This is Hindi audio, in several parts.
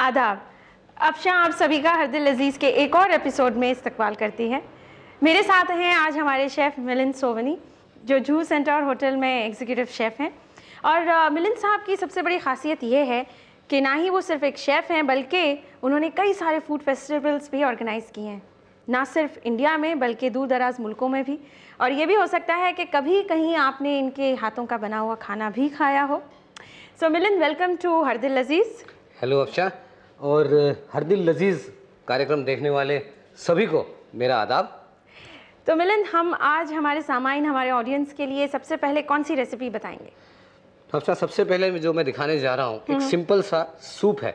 आदाब। अफशा आप सभी का हर दिल अजीज़ के एक और एपिसोड में इस्तकबाल करती है। मेरे साथ हैं आज हमारे शेफ़ मिलिंद सोवनी, जो जूहू सेंटर होटल में एग्जीक्यूटिव शेफ़ हैं। और मिलिंद साहब की सबसे बड़ी ख़ासियत ये है कि ना ही वो सिर्फ़ एक शेफ़ हैं, बल्कि उन्होंने कई सारे फूड फेस्टिवल्स भी ऑर्गेनाइज़ किए हैं, ना सिर्फ इंडिया में बल्कि दूर दराज मुल्कों में भी। और ये भी हो सकता है कि कभी कहीं आपने इनके हाथों का बना हुआ खाना भी खाया हो। सो मिलिंद, वेलकम टू हर दिल अजीज़। हेलो अफशा, और हर दिल लजीज कार्यक्रम देखने वाले सभी को मेरा आदाब। तो मिलिंद, हम आज हमारे सामाइन, हमारे ऑडियंस के लिए सबसे पहले कौन सी रेसिपी बताएंगे? अफशा, सबसे पहले जो मैं दिखाने जा रहा हूँ एक सिंपल सा सूप है।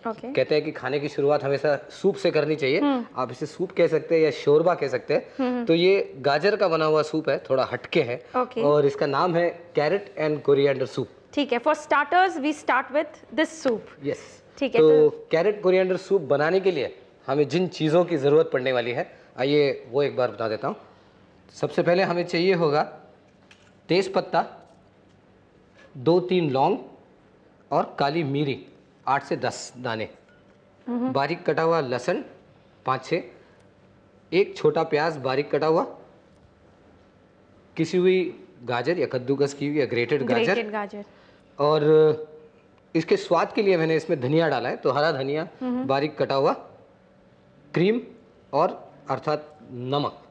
ओके। कहते हैं कि खाने की शुरुआत हमेशा सूप से करनी चाहिए। आप इसे सूप कह सकते हैं या शोरबा कह सकते हैं। तो ये गाजर का बना हुआ सूप है, थोड़ा हटके है। और इसका नाम है कैरेट एंड कोरिएंडर सूप। ठीक है, for starters we start with this soup. Yes, ठीक है। तो कैरेट कोरिएंडर सूप बनाने के लिए हमें जिन चीज़ों की ज़रूरत पड़ने वाली है, आइए वो एक बार बता देता हूँ। सबसे पहले हमें चाहिए होगा तेज़ पत्ता, 2-3 लौंग और काली मिरी 8 से 10 दाने, बारीक कटा हुआ लहसुन 5-6, एक छोटा प्याज बारीक कटा हुआ, किसी हुई गाजर या कद्दूकस की हुई या ग्रेटेड गाजर। और इसके स्वाद के लिए मैंने इसमें धनिया डाला है, तो हरा धनिया बारीक कटा हुआ, क्रीम और अर्थात नमक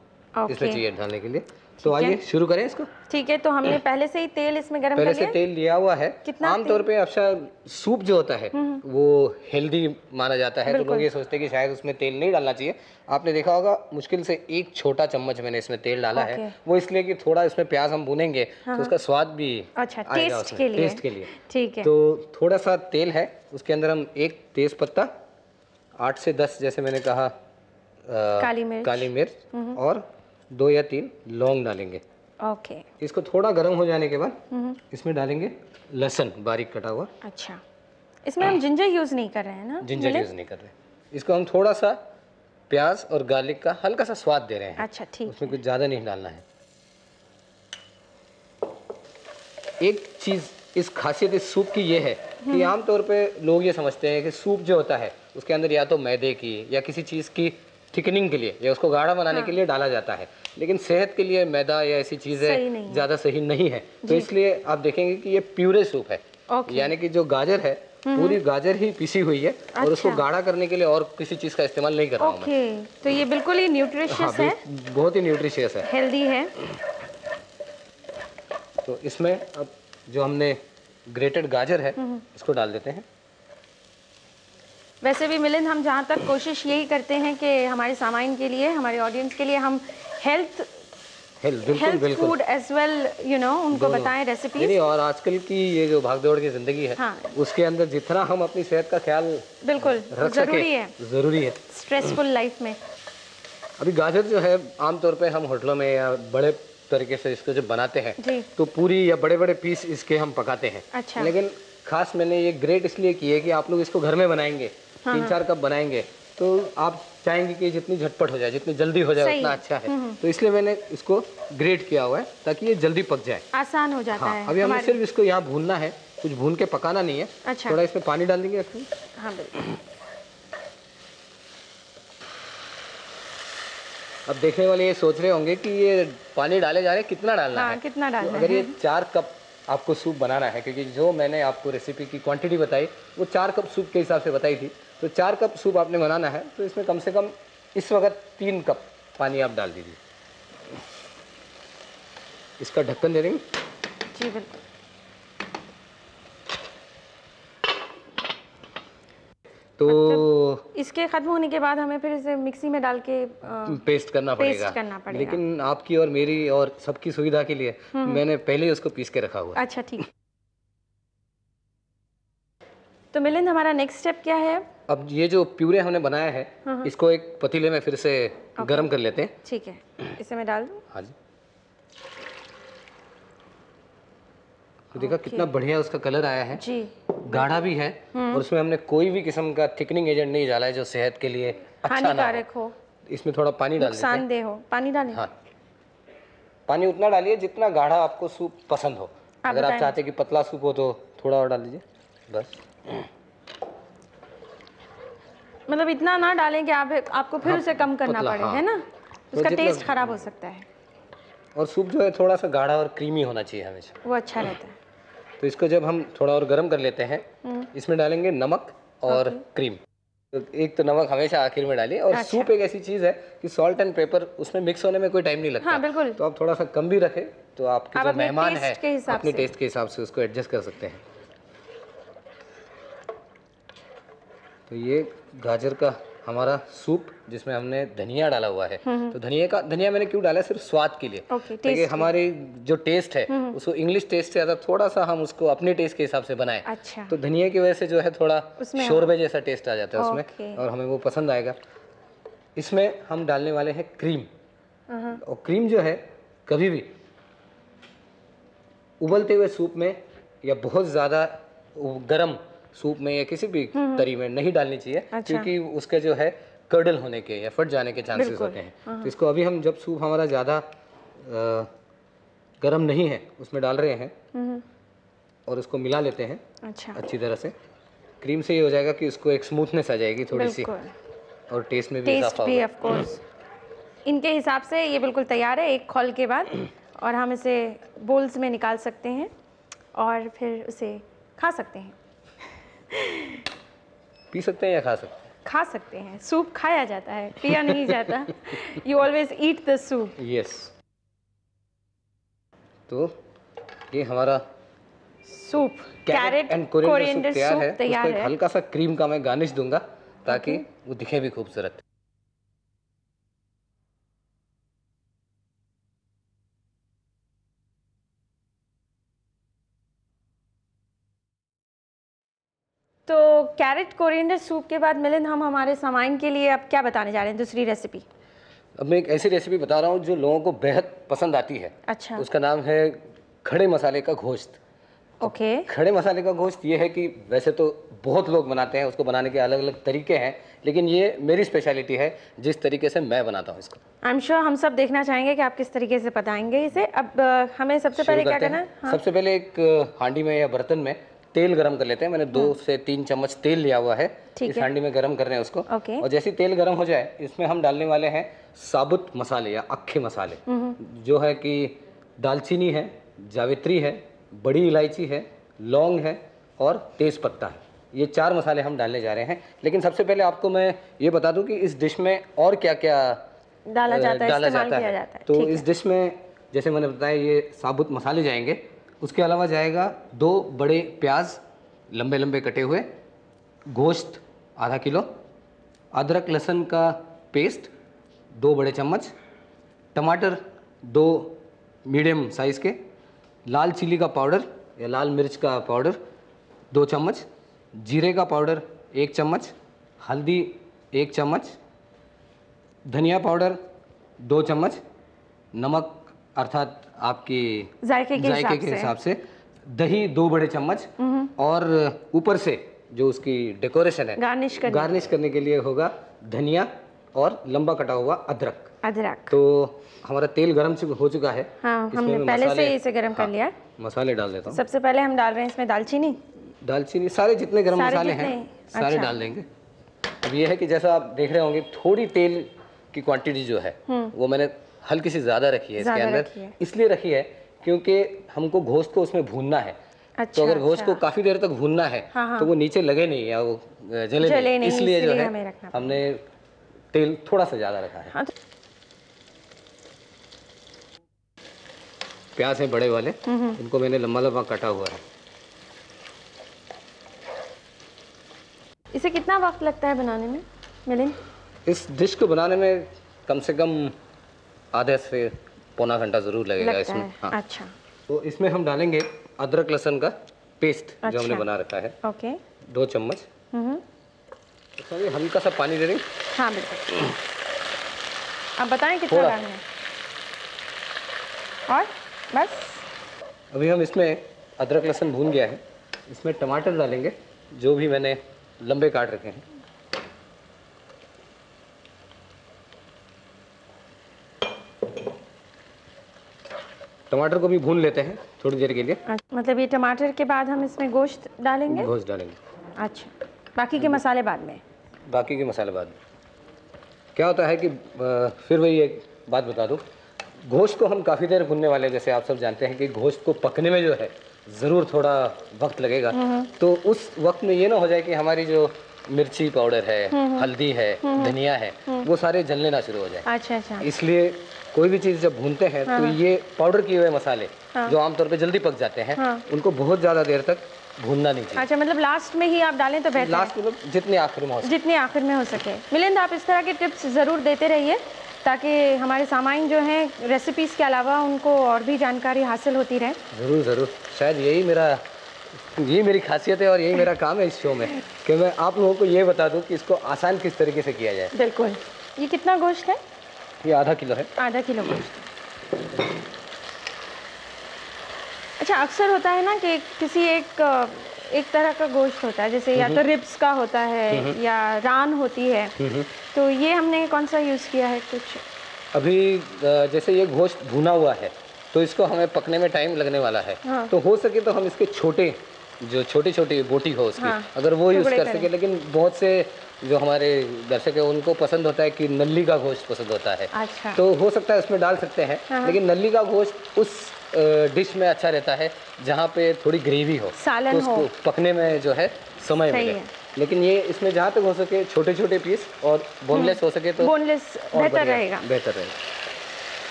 इसमें चाहिए डालने के लिए। तो आइए शुरू करें इसको। ठीक है, तो हमने पहले से ही तेल इसमें गरम कर लिया? पहले से तेल लिया हुआ है। आमतौर पे अफशा सूप जो होता है वो हेल्दी माना जाता है, तो लोग ये सोचते हैं कि शायद उसमें तेल नहीं डालना चाहिए। आपने देखा होगा मुश्किल से 1 छोटा चम्मच मैंने इसमें तेल डाला है। वो इसलिए कि थोड़ा इसमें प्याज हम भूनेंगे तो उसका स्वाद भी आएगा उसमें, टेस्ट के लिए। ठीक है, तो थोड़ा सा तेल है, उसके अंदर हम एक तेज पत्ता, 8 से 10 जैसे मैंने कहा काली मिर्च और 2 या 3 लौंग डालेंगे। ओके। इसको थोड़ा गर्म हो जाने के बाद इसमें डालेंगे लहसुन बारीक कटा हुआ। अच्छा, इसमें हम जिंजर यूज नहीं कर रहे हैं ना? जिंजर यूज नहीं कर रहे, इसको हम थोड़ा सा प्याज और गार्लिक का हल्का सा स्वाद दे रहे हैं। अच्छा, ठीक। उसमें कुछ ज़्यादा नहीं डालना है। एक चीज़ इस खासियत इस सूप की ये है कि आमतौर पे लोग ये समझते हैं कि सूप जो होता है उसके अंदर या तो मैदे की या किसी चीज़ की थिकनिंग के लिए या उसको गाढ़ा बनाने के लिए डाला जाता है, लेकिन सेहत के लिए मैदा या ऐसी चीज़ें ज़्यादा सही नहीं है। तो इसलिए आप देखेंगे कि ये प्यूरे सूप है। यानी कि जो गाजर है पूरी गाजर ही पिसी हुई है। और उसको गाढ़ा करने के लिए और किसी चीज़ का इस्तेमाल नहीं कर रहा हूँ मैं। तो ये बिल्कुल ही न्यूट्रिशियस है, बहुत ही न्यूट्रिशियस है, हेल्दी है। तो इसमें अब जो हमने ग्रेटेड गाजर है इसको डाल देते हैं। वैसे भी मिलिंद, हम जहाँ तक कोशिश यही करते हैं कि हमारे सामाइन के लिए, हमारे ऑडियंस के लिए हम हेल्थ फूड एज वेल उनको बताएं रेसिपीज। और आजकल की ये जो भागदौड़ की जिंदगी है उसके अंदर जितना हम अपनी सेहत का ख्याल बिल्कुल जरूरी है स्ट्रेसफुल लाइफ में। अभी गाजर जो है आमतौर पे हम होटलों में या बड़े तरीके से इसको जब बनाते हैं तो पूरी या बड़े बड़े पीस इसके हम पकाते हैं। अच्छा। लेकिन खास मैंने ये ग्रेट इसलिए की है कि आप लोग इसको घर में बनाएंगे, 3-4 कप बनाएंगे, तो आप चाहेंगे कि जितनी झटपट हो जाए, जितनी जल्दी हो जाए उतना अच्छा है। तो इसलिए मैंने इसको ग्रेट किया हुआ है ताकि ये जल्दी पक जाए, आसान हो जाता है। अभी हमें सिर्फ इसको यहाँ भूनना है, कुछ भून के पकाना नहीं है। अच्छा। थोड़ा इसमें पानी डाल देंगे। हाँ, बिल्कुल। अब देखने वाले ये सोच रहे होंगे कि ये पानी डाले जा रहे हैं, कितना डालना है? कितना डालना है? अगर ये 4 कप आपको सूप बनाना है, क्योंकि जो मैंने आपको रेसिपी की क्वांटिटी बताई वो 4 कप सूप के हिसाब से बताई थी, तो 4 कप सूप आपने बनाना है तो इसमें कम से कम इस वक्त 3 कप पानी आप डाल दीजिए। इसका ढक्कन दे देंगे। जी बिल्कुल। तो इसके खत्म होने के बाद हमें फिर इसे मिक्सी में डाल के पेस्ट करना पड़ेगा। लेकिन आपकी और मेरी और सबकी सुविधा के लिए मैंने पहले ही उसको पीस के रखा हुआ है। अच्छा, ठीक। तो मिलिंद, हमारा नेक्स्ट स्टेप क्या है? अब ये जो प्यूरे हमने बनाया है इसको एक पतीले में फिर से गर्म कर लेते हैं। ठीक है, इसे मैं डाल दूं? हाँ जी। तो देखा कितना बढ़िया उसका कलर आया है जी, गाढ़ा भी है। और उसमें हमने कोई भी किस्म का थिकनिंग एजेंट नहीं डाला है जो सेहत के लिए हानिकारक हो। इसमें थोड़ा पानी डाल देते हैं, नुकसानदेह हो। पानी डालें? हाँ, पानी उतना डालिए जितना गाढ़ा आपको सूप पसंद हो। अगर आप चाहते कि पतला सूप हो तो थोड़ा और डाल लीजिए बस। मतलब इतना ना डालें कि आपको फिर उसे कम करना पड़े, है ना? उसका टेस्ट खराब हो सकता है। और सूप जो है थोड़ा सा गाढ़ा और क्रीमी होना चाहिए हमेशा, वो अच्छा रहता है। तो इसको जब हम थोड़ा और गर्म कर लेते हैं, इसमें डालेंगे नमक और क्रीम। तो एक तो नमक हमेशा आखिर में डालिए, और सूप एक ऐसी चीज़ है कि सॉल्ट एंड पेपर उसमें मिक्स होने में कोई टाइम नहीं लगता। हाँ, बिल्कुल। तो आप थोड़ा सा कम भी रखें तो आपके जो मेहमान है अपने टेस्ट के हिसाब से उसको एडजस्ट कर सकते हैं। तो ये गाजर का हमारा सूप जिसमें हमने धनिया डाला हुआ है, तो धनिया मैंने क्यों डाला है, सिर्फ स्वाद के लिए, ताकि हमारी जो टेस्ट है उसको इंग्लिश टेस्ट से ज़्यादा थोड़ा सा हम उसको अपने टेस्ट के हिसाब से बनाएं। अच्छा। तो धनिया की वजह से जो है थोड़ा शोरबे जैसा टेस्ट आ जाता है उसमें, और हमें वो पसंद आएगा। इसमें हम डालने वाले हैं क्रीम, और क्रीम जो है कभी भी उबलते हुए सूप में या बहुत ज़्यादा गर्म सूप में या किसी भी तरी में नहीं डालनी चाहिए। अच्छा। क्योंकि उसके जो है कर्डल होने के या फट जाने के चांसेस होते हैं। तो इसको अभी हम जब सूप हमारा ज़्यादा गर्म नहीं है उसमें डाल रहे हैं और उसको मिला लेते हैं। अच्छा। अच्छी तरह से। क्रीम से ये हो जाएगा कि उसको एक स्मूथनेस आ जाएगी थोड़ी सी, और टेस्ट में भी इजाफा होगा। Of course. इनके हिसाब से ये बिल्कुल तैयार है एक खौल के बाद, और हम इसे बोल्स में निकाल सकते हैं और फिर उसे खा सकते हैं। पी सकते हैं या खा सकते हैं? खा सकते हैं। सूप खाया जाता है, पिया नहीं जाता। You always eat the soup. Yes. तो ये हमारा soup carrot and coriander soup तैयार है। हल्का सा क्रीम का मैं गार्निश दूंगा ताकि वो दिखे भी खूबसूरत। तो कैरेट कोरिएंडर सूप के बाद मिलिंद, हम हमारे सामान के लिए अब क्या बताने जा रहे हैं, दूसरी रेसिपी? अब मैं एक ऐसी रेसिपी बता रहा हूँ जो लोगों को बेहद पसंद आती है। अच्छा। उसका नाम है खड़े मसाले का गोश्त। ओके। खड़े मसाले का गोश्त ये है कि वैसे तो बहुत लोग बनाते हैं, उसको बनाने के अलग अलग तरीके हैं, लेकिन ये मेरी स्पेशलिटी है जिस तरीके से मैं बनाता हूँ इसको। आई एम श्योर हम सब देखना चाहेंगे कि आप किस तरीके से बताएंगे इसे। अब हमें सबसे पहले क्या करना है? हाँ। सबसे पहले एक हांडी में या बर्तन में तेल गरम कर लेते हैं। मैंने 2 से 3 चम्मच तेल लिया हुआ है। इस हांडी में गरम कर रहे हैं उसको। और जैसे तेल गरम हो जाए इसमें हम डालने वाले हैं साबुत मसाले या अक्खे मसाले, जो है कि दालचीनी है, जावित्री है, बड़ी इलायची है, लौंग है और तेज पत्ता है। ये 4 मसाले हम डालने जा रहे हैं। लेकिन सबसे पहले आपको मैं ये बता दूं कि इस डिश में और क्या क्या डाला जाता है। तो इस डिश में जैसे मैंने बताया ये साबुत मसाले जाएंगे, उसके अलावा जाएगा 2 बड़े प्याज लंबे लंबे कटे हुए, गोश्त आधा किलो, अदरक लहसुन का पेस्ट 2 बड़े चम्मच, टमाटर 2 मीडियम साइज़ के, लाल चिली का पाउडर या लाल मिर्च का पाउडर 2 चम्मच, जीरे का पाउडर 1 चम्मच, हल्दी 1 चम्मच, धनिया पाउडर 2 चम्मच, नमक अर्थात आपकी जायके के हिसाब से, दही 2 बड़े चम्मच, और ऊपर से जो उसकी डेकोरेशन है गार्निश करने के लिए होगा धनिया और लंबा कटा हुआ अदरक। तो हमारा तेल गरम हो चुका है। हाँ, हमने पहले से इसे गरम कर लिया। मसाले डाल देता हूँ। सबसे पहले हम डाल रहे हैं इसमें दालचीनी सारे जितने गरम मसाले हैं सारे डाल देंगे। अब ये है कि जैसा आप देख रहे होंगे थोड़ी तेल की क्वांटिटी जो है वो मैंने हल्की सी ज़्यादा रखी है इसके अंदर। इसलिए रखी है क्योंकि हमको गोश्त को उसमें भूनना है। तो अगर गोश्त को काफ़ी देर तक भूनना है तो वो नीचे लगे नहीं या वो जले नहीं, इसलिए जो है हमने तेल थोड़ा सा ज़्यादा रखा है। प्याज है बड़े वाले, इनको मैंने लंबा लंबा काटा हुआ है। इसे कितना वक्त लगता है बनाने में मिलिंद? इस डिश को बनाने में कम से कम आधे से पौना घंटा ज़रूर लगेगा इसमें। हाँ। अच्छा। तो इसमें हम डालेंगे अदरक लहसुन का पेस्ट। जो हमने बना रखा है। ओके। 2 चम्मच। इसमें हल्का सा पानी दे देंगे। हाँ बिल्कुल। आप बताएं कितना डालना है? और बस अभी हम इसमें अदरक लहसुन भून गया है, इसमें टमाटर डालेंगे जो भी मैंने लंबे काट रखे हैं। टमाटर को भी भून लेते हैं थोड़ी देर के लिए। मतलब ये टमाटर के बाद हम इसमें गोश्त डालेंगे? गोश्त डालेंगे। अच्छा, बाकी के मसाले बाद में? बाकी के मसाले बाद में। क्या होता है कि फिर वही एक बात बता दूँ, गोश्त को हम काफ़ी देर भूनने वाले हैं। जैसे आप सब जानते हैं कि गोश्त को पकने में जो है ज़रूर थोड़ा वक्त लगेगा। तो उस वक्त में ये ना हो जाए कि हमारी जो मिर्ची पाउडर है, हल्दी है, धनिया है, वो सारे जलने ना शुरू हो जाए। अच्छा अच्छा। इसलिए कोई भी चीज़ जब भूनते हैं तो ये पाउडर किए हुए मसाले जो आमतौर पे जल्दी पक जाते हैं, उनको बहुत ज़्यादा देर तक भूनना नहीं चाहिए। अच्छा, मतलब लास्ट में ही आप डालें तो बेहतर है। लास्ट मतलब जितने आखिर में हो सके। जितने आखिर में हो सके। मिलिंद, आप इस तरह के टिप्स ज़रूर देते रहिए ताकि हमारे सामाइन जो हैं रेसिपीज़ के अलावा उनको और भी जानकारी हासिल होती रहे। ज़रूर ज़रूर, शायद यही मेरी खासियत है और यही मेरा काम है इस शो में कि मैं आप लोगों को ये बता दूं कि इसको आसान किस तरीके से किया जाए। बिल्कुल। ये कितना गोश्त है? ये आधा किलो है। आधा किलो गोश्त। अच्छा, अक्सर होता है ना कि किसी एक तरह का गोश्त होता है, जैसे या तो रिब्स का होता है या रान होती है, तो ये हमने कौन सा यूज़ किया है कुछ? अभी जैसे ये गोश्त भुना हुआ है तो इसको हमें पकने में टाइम लगने वाला है। तो हो सके तो हम इसके छोटी छोटी बोटी हो उसकी, अगर वो यूज़ कर सके। लेकिन बहुत से जो हमारे दर्शक है उनको पसंद होता है कि नल्ली का गोश्त पसंद होता है। अच्छा। तो हो सकता है उसमें डाल सकते हैं। लेकिन नल्ली का गोश्त उस डिश में अच्छा रहता है जहाँ पे थोड़ी ग्रेवी हो, सालन तो उसको पकने में जो है समय मिले। लेकिन ये इसमें जहाँ तक हो सके छोटे छोटे पीस और बोनलेस हो सके तो बोनलेस बेहतर रहेगा।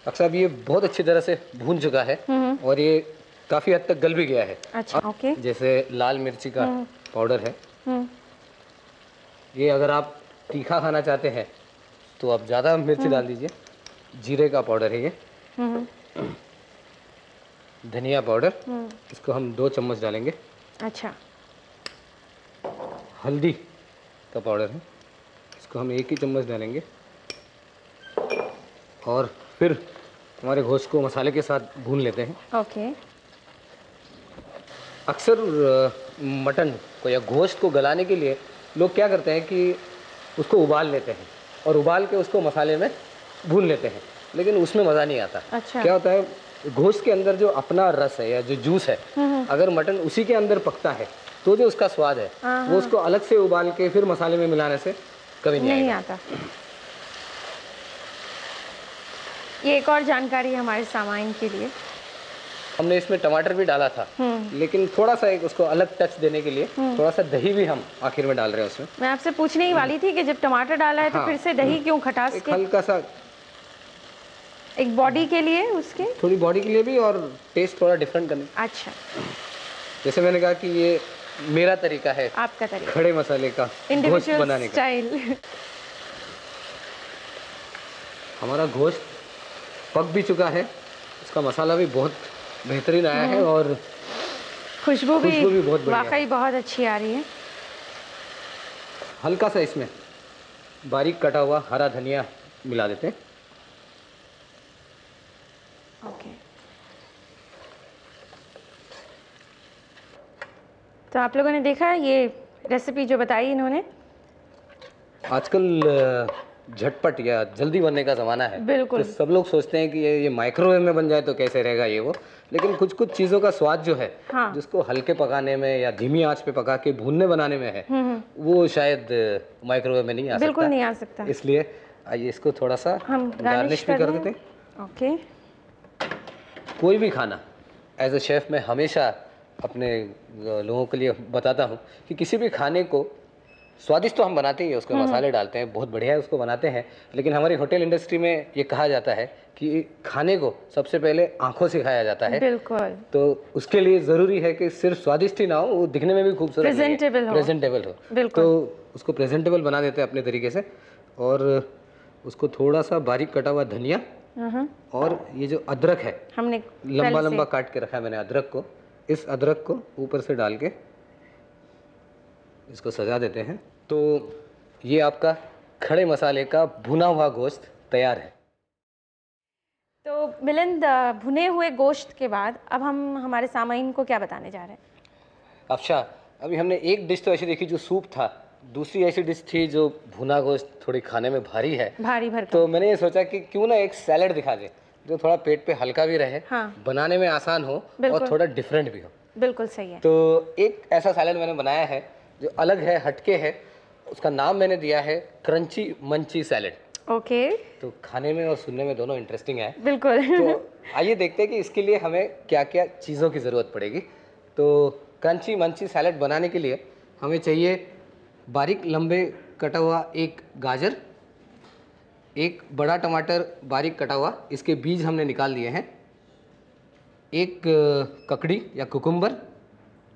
अक्सर अब ये बहुत अच्छी तरह से भून चुका है और ये काफ़ी हद तक गल भी गया है। अच्छा, ओके। जैसे लाल मिर्ची का पाउडर है, ये अगर आप तीखा खाना चाहते हैं तो आप ज़्यादा मिर्ची डाल दीजिए। जीरे का पाउडर है ये। धनिया पाउडर, इसको हम 2 चम्मच डालेंगे। अच्छा। हल्दी का पाउडर है, इसको हम 1 ही चम्मच डालेंगे। और फिर हमारे गोश्त को मसाले के साथ भून लेते हैं। ओके। अक्सर मटन को या गोश्त को गलाने के लिए लोग क्या करते हैं कि उसको उबाल लेते हैं और उबाल के उसको मसाले में भून लेते हैं, लेकिन उसमें मज़ा नहीं आता। अच्छा। क्या होता है, गोश्त के अंदर जो अपना रस है या जो जूस है, अगर मटन उसी के अंदर पकता है तो जो उसका स्वाद है वो उसको अलग से उबाल के फिर मसाले में मिलाने से कभी नहीं आता। ये एक और जानकारी हमारे सामाइन के लिए। हमने इसमें टमाटर भी डाला था, लेकिन थोड़ा सा एक उसको अलग टच देने के लिए थोड़ा सा दही भी हम आखिर में डाल रहे हैं उसमें। मैं आपसे पूछने ही वाली थी कि जब टमाटर डाला है तो फिर से दही क्यों? खटास के हल्का सा एक बॉडी के लिए, उसके थोड़ी बॉडी के लिए भी और टेस्ट थोड़ा डिफरेंट करने। अच्छा, जैसे मैंने कहा कि ये मेरा तरीका है, आपका तरीका, खड़े मसाले का गोश्त बनाने का स्टाइल। हमारा गोश्त पक भी चुका है, इसका मसाला भी बहुत बेहतरीन आया है और खुशबू भी बहुत बढ़िया, वाकई बहुत अच्छी आ रही है। हल्का सा इसमें बारीक कटा हुआ हरा धनिया मिला देते हैं। ओके। तो आप लोगों ने देखा ये रेसिपी जो बताई इन्होंने। आजकल झटपट या जल्दी बनने का ज़माना है। बिल्कुल। तो सब लोग सोचते हैं कि ये माइक्रोवेव में बन जाए तो कैसे रहेगा ये वो, लेकिन कुछ कुछ चीज़ों का स्वाद जो है, जिसको हल्के पकाने में या धीमी आंच पे पका के भूनने बनाने में है, वो शायद माइक्रोवेव में नहीं आ सकता। बिल्कुल नहीं आ सकता। इसलिए आइए इसको थोड़ा सा हम गार्निश भी कर देते हैं। ओके। कोई भी खाना एज ए शेफ़ मैं हमेशा अपने लोगों के लिए बताता हूँ कि किसी भी खाने को स्वादिष्ट तो हम बनाते ही हैं, उसको मसाले डालते हैं, बहुत बढ़िया है, उसको बनाते हैं। लेकिन हमारी होटल इंडस्ट्री में ये कहा जाता है कि खाने को सबसे पहले आंखों से खाया जाता है। बिल्कुल। तो उसके लिए ज़रूरी है कि सिर्फ स्वादिष्ट ही ना हो, वो दिखने में भी खूबसूरत, प्रेजेंटेबल हो। बिल्कुल। तो उसको प्रेजेंटेबल बना देते हैं अपने तरीके से। और उसको थोड़ा सा बारीक कटा हुआ धनिया और ये जो अदरक है, हमने लंबा लंबा काट के रखा है मैंने अदरक को, इस अदरक को ऊपर से डाल के इसको सजा देते हैं। तो ये आपका खड़े मसाले का भुना हुआ गोश्त तैयार है। तो मिलिंद, भुने हुए गोश्त के बाद अब हम हमारे सामाइन को क्या बताने जा रहे हैं? अच्छा, अभी हमने एक डिश तो ऐसी देखी जो सूप था, दूसरी ऐसी डिश थी जो भुना गोश्त थोड़ी खाने में भारी है, भारी भरकम। तो मैंने ये सोचा कि क्यों ना एक सैलेड दिखा दे जो थोड़ा पेट पे हल्का भी रहे, हाँ। बनाने में आसान हो और थोड़ा डिफरेंट भी हो। बिल्कुल सही है। तो एक ऐसा सैलेड मैंने बनाया है जो अलग है, हटके है। उसका नाम मैंने दिया है क्रंची मंची सैलेड। ओके। तो खाने में और सुनने में दोनों इंटरेस्टिंग है। बिल्कुल। तो आइए देखते हैं कि इसके लिए हमें क्या क्या चीज़ों की ज़रूरत पड़ेगी। तो क्रंची मंची सैलेड बनाने के लिए हमें चाहिए बारीक लंबे कटा हुआ एक गाजर, एक बड़ा टमाटर बारीक कटा हुआ, इसके बीज हमने निकाल लिए हैं, एक ककड़ी या कुकुम्बर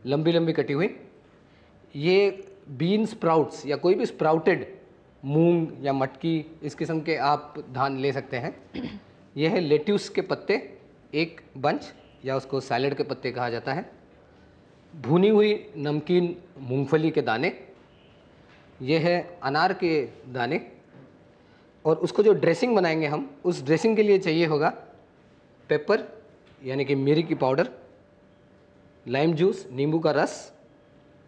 लंबी लंबी कटी हुई, ये बीन स्प्राउट्स या कोई भी स्प्राउटेड मूंग या मटकी इस किस्म के आप धान ले सकते हैं। यह है लेट्यूस के पत्ते एक बंच, या उसको सैलेड के पत्ते कहा जाता है। भुनी हुई नमकीन मूंगफली के दाने, यह है अनार के दाने। और उसको जो ड्रेसिंग बनाएंगे हम, उस ड्रेसिंग के लिए चाहिए होगा पेपर यानी कि मिर्ची की पाउडर, लाइम जूस नींबू का रस,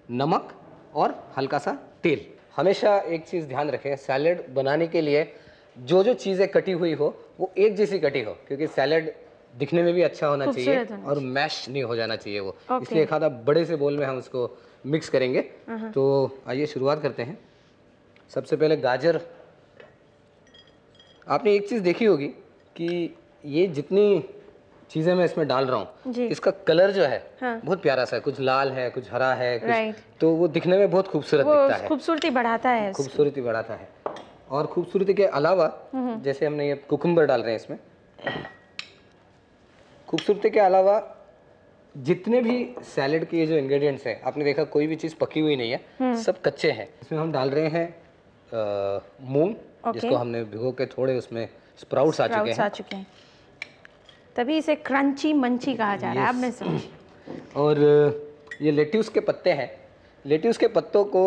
नमक और हल्का सा तेल। हमेशा एक चीज़ ध्यान रखें, सैलेड बनाने के लिए जो जो चीज़ें कटी हुई हो वो एक जैसी कटी हो, क्योंकि सैलेड दिखने में भी अच्छा होना चाहिए और मैश नहीं हो जाना चाहिए वो। इसलिए एक आधा बड़े से बोल में हम उसको मिक्स करेंगे। तो आइए शुरुआत करते हैं। सबसे पहले गाजर, आपने एक चीज़ देखी होगी कि ये जितनी चीज़ें मैं इसमें डाल रहा हूँ, इसका कलर जो है बहुत प्यारा सा है, कुछ लाल है, कुछ हरा है, कुछ तो वो दिखने में बहुत खूबसूरत दिखता है, खूबसूरती बढ़ाता है, खूबसूरती बढ़ाता है। और खूबसूरती के अलावा जैसे हमने ये कुकुम्बर डाल रहे हैं इसमें, खूबसूरती के अलावा जितने भी सैलेड के जो इंग्रेडिएंट्स हैं, आपने देखा कोई भी चीज़ पकी हुई नहीं है, सब कच्चे हैं। इसमें हम डाल रहे हैं मूंग, जिसको हमने भिगो के थोड़े उसमें स्प्राउट्स आ चुके हैं, तभी इसे क्रंची मंची कहा जा रहा है। अब मैं समझी। और ये लेट्यूस के पत्ते हैं। लेट्यूस के पत्तों को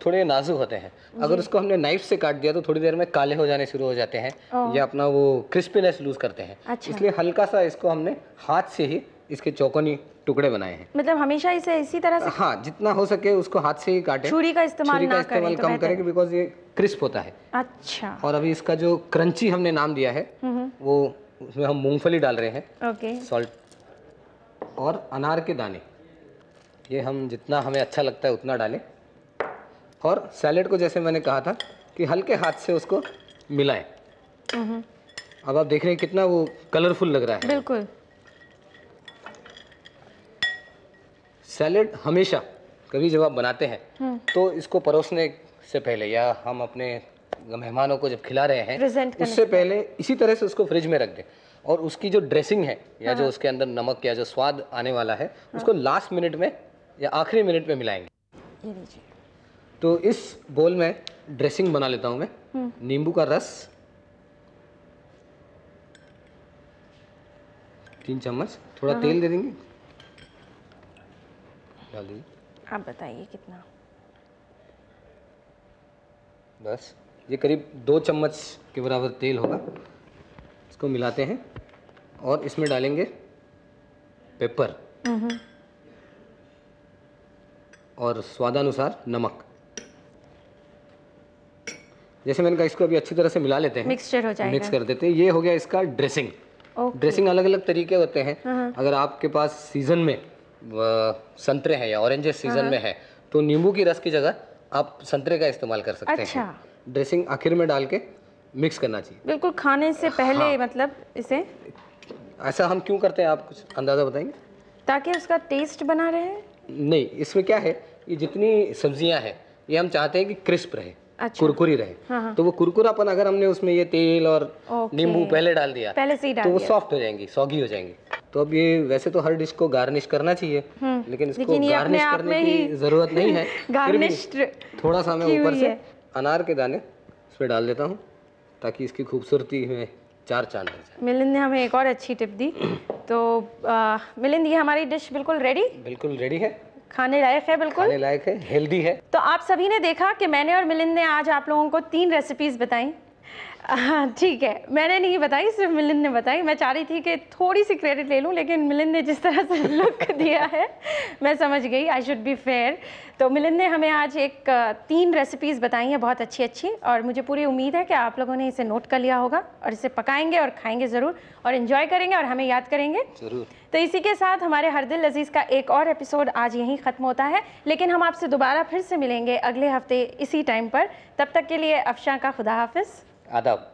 थोड़े नाजुक होते हैं, अगर उसको हमने नाइफ से काट दिया तो थोड़ी देर में काले हो जाने शुरू हो जाते हैं या अपना वो क्रिस्पीनेस लूज करते हैं। अच्छा। इसलिए हल्का सा इसको हमने हाथ से ही इसके चौकोनी टुकड़े बनाए हैं। मतलब हमेशा इसे इसी तरह से, हाँ, जितना हो सके उसको हाथ से ही काटें, छुरी का इस्तेमाल ना करें तो कम करें, बिकॉज ये क्रिस्प होता है। अच्छा। और अभी इसका जो क्रंची हमने नाम दिया है, वो उसमें हम मूंगफली डाल रहे हैं, ओके, सॉल्ट और अनार के दाने, ये हम जितना हमें अच्छा लगता है उतना डालें। और सैलेड को जैसे मैंने कहा था कि हल्के हाथ से उसको मिलाएं। अब आप देख रहे हैं कितना वो कलरफुल लग रहा है। बिल्कुल। सैलेड हमेशा कभी जब आप बनाते हैं तो इसको परोसने से पहले या हम अपने मेहमानों को जब खिला रहे हैं उससे पहले इसी तरह से उसको फ्रिज में रख दें, और उसकी जो ड्रेसिंग है या जो उसके अंदर नमक या जो स्वाद आने वाला है उसको लास्ट मिनट में या आखिरी मिनट में मिलाएंगे। ये लीजिए। तो इस बोल में ड्रेसिंग बना लेता हूँ मैं। नींबू का रस 3 चम्मच, थोड़ा तेल दे देंगे, डाल दीजिए। आप बताइए कितना? बस ये करीब 2 चम्मच के बराबर तेल होगा। इसको मिलाते हैं और इसमें डालेंगे पेपर और स्वादानुसार नमक। जैसे मैंने कहा, इसको अभी अच्छी तरह से मिला लेते हैं, मिक्सचर हो जाएगा, मिक्स कर देते हैं। ये हो गया इसका ड्रेसिंग। ड्रेसिंग अलग अलग तरीके होते हैं। अगर आपके पास सीजन में संतरे हैं या ऑरेंजेस सीजन में है तो नींबू की रस की जगह आप संतरे का इस्तेमाल कर सकते हैं। ड्रेसिंग आखिर में डाल के मिक्स करना चाहिए, बिल्कुल खाने से पहले। मतलब इसे ऐसा हम क्यों करते हैं, आप कुछ अंदाजा बताएंगे? ताकि उसका टेस्ट बना रहे। नहीं, इसमें क्या है, ये जितनी सब्जियां हैं ये हम चाहते हैं कि क्रिस्प रहे, कुरकुरी रहे। तो वो कुरकुरापन अगर हमने उसमें ये तेल और नींबू पहले डाल दिया, पहले से ही डाल तो वो सॉफ्ट हो जाएंगी, सॉगी हो जाएंगी। तो अब ये वैसे तो हर डिश को गार्निश करना चाहिए, लेकिन इसको गार्निश करने की जरूरत नहीं है। थोड़ा सा मैं ऊपर से अनार के दाने इस पर डाल देता हूँ ताकि इसकी खूबसूरती में 4 चांद लग जाए। मिलिंद ने हमें एक और अच्छी टिप दी। तो मिलिंद, ये हमारी डिश बिल्कुल रेडी? बिल्कुल रेडी है, खाने लायक है, बिल्कुल खाने लायक है, हेल्दी है। तो आप सभी ने देखा कि मैंने और मिलिंद ने आज आप लोगों को 3 रेसिपीज़ बताई। हाँ ठीक है, मैंने नहीं बताई, सिर्फ मिलिंद ने बताई। मैं चाह रही थी कि थोड़ी सी क्रेडिट ले लूँ, लेकिन मिलिंद ने जिस तरह से लुक दिया है मैं समझ गई, आई शुड बी फेयर। तो मिलिंद ने हमें आज 3 रेसिपीज़ बताई हैं बहुत अच्छी अच्छी, और मुझे पूरी उम्मीद है कि आप लोगों ने इसे नोट कर लिया होगा और इसे पकाएंगे और खाएंगे ज़रूर, और इन्जॉय करेंगे और हमें याद करेंगे ज़रूर। तो इसी के साथ हमारे हर दिल लजीज़ का एक और एपिसोड आज यहीं ख़त्म होता है, लेकिन हम आपसे दोबारा फिर से मिलेंगे अगले हफ्ते इसी टाइम पर। तब तक के लिए अफशां का खुदा हाफिज़, आदाब।